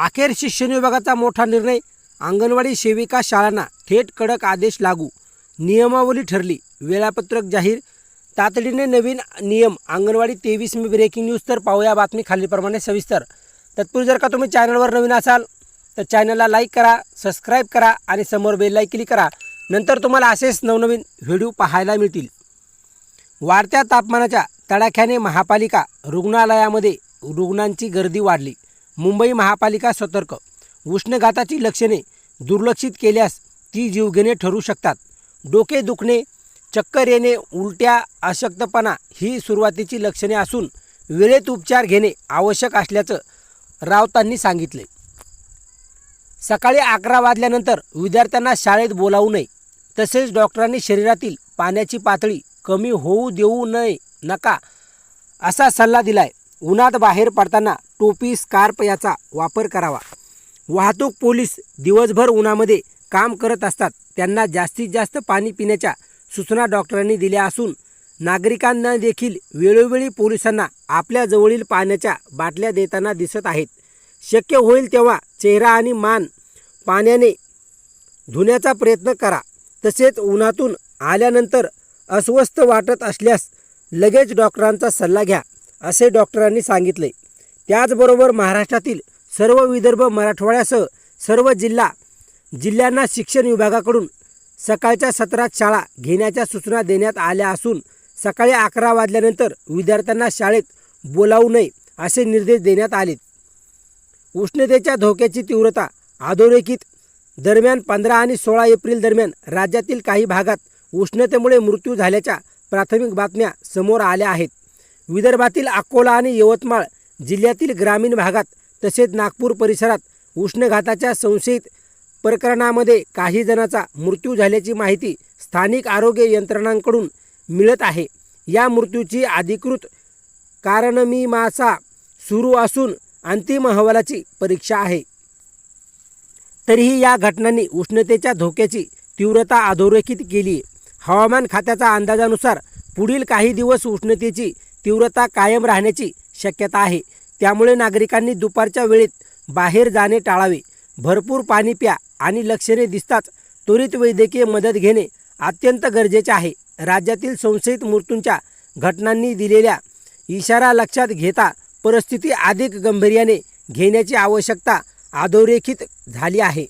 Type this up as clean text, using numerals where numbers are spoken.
अखेर शिक्षण विभागाचा मोठा निर्णय. अंगणवाडी सेविका शाळांना थेट कडक आदेश लागू. नियमावली ठरली. वेळापत्रक जाहीर. तातडीने नवीन नियम. अंगणवाडी 23 मे ब्रेकिंग न्यूज. तर पाहूया बातमी खालीलप्रमाणे सविस्तर. तत्पूर्वी जर का तुम्ही चॅनलवर नवीन असाल तर चॅनलला लाईक करा, सबस्क्राईब करा आणि समोर बेल आयकॉन क्लिक करा. नंतर तुम्हाला असेच नवनवीन व्हिडिओ पाहायला मिळतील. वाढत्या तापमानाच्या तडाख्याने महापालिका रुग्णालयामध्ये रुग्णांची गर्दी वाढली. मुंबई महापालिका सतर्क. उष्णघाताची लक्षणे दुर्लक्षित केल्यास ती जीवघेणी ठरू शकतात. डोके दुखणे, चक्कर येणे, उलट्या, अशक्तपणा ही सुरुवातीची लक्षणे असून वेळेत उपचार घेणे आवश्यक असल्याचं राऊतांनी सांगितले. सकाळी 11 वाजल्यानंतर विद्यार्थ्यांना शाळेत बोलावू नये. तसेच डॉक्टरांनी शरीरातील पाण्याची पातळी कमी होऊ देऊ नका असा सल्ला दिलाय. उन्हात बाहेर पडताना टोपी, स्कार्फ याचा वापर करावा. वाहतूक पोलीस दिवसभर उन्हामध्ये काम करत असतात. त्यांना जास्तीत जास्त पाणी पिण्याच्या सूचना डॉक्टरांनी दिल्या असून नागरिकांना देखील वेळोवेळी पोलिसांना आपल्या जवळील पाण्याच्या बाटल्या देताना दिसत आहेत. शक्य होईल तेव्हा चेहरा आणि मान पाण्याने धुण्याचा प्रयत्न करा. तसेच उन्हातून आल्यानंतर अस्वस्थ वाटत असल्यास लगेच डॉक्टरांचा सल्ला घ्या असे डॉक्टरांनी सांगितले. त्याचबरोबर महाराष्ट्रातील सर्व विदर्भ, मराठवाड्यासह सर्व जिल्ह्यांना शिक्षण विभागाकडून सकाळच्या सत्रात शाळा घेण्याच्या सूचना देण्यात आल्या असून सकाळी 11 वाजल्यानंतर विद्यार्थ्यांना शाळेत बोलावू नये असे निर्देश देण्यात आले. उष्णतेच्या धोक्याची तीव्रता अधोरेखित. दरम्यान 15 आणि 16 एप्रिल दरम्यान राज्यातील काही भागात उष्णतेमुळे मृत्यू झाल्याच्या प्राथमिक बातम्या समोर आल्या आहेत. विदर्भातील अकोला आणि यवतमाळ जिल्ह्यातील ग्रामीण भागात तसेच नागपूर परिसरात उष्णघाताच्या संशयित प्रकरणामध्ये काही जणांचा मृत्यू झाल्याची माहिती स्थानिक आरोग्य यंत्रणांकडून मिळत आहे. या मृत्यूची अधिकृत कारणमीमांसा सुरू असून अंतिम अहवालाची परीक्षा आहे. तरीही या घटनांनी उष्णतेच्या धोक्याची तीव्रता अधोरेखित केली आहे. हवामान खात्याच्या अंदाजानुसार पुढील काही दिवस उष्णतेची तीव्रता कायम राहण्याची शक्यता आहे. त्यामुळे नागरिकांनी दुपारच्या वेळेत बाहेर जाणे टाळावे. भरपूर पाणी प्या आणि लक्षणे दिसताच त्वरित वैद्यकीय मदत घेणे अत्यंत गरजेचे आहे. राज्यातील संशयित मृत्यूंच्या घटनांनी दिलेल्या इशारा लक्षात घेता परिस्थिती अधिक गांभीर्याने घेण्याची आवश्यकता अधोरेखित झाली आहे.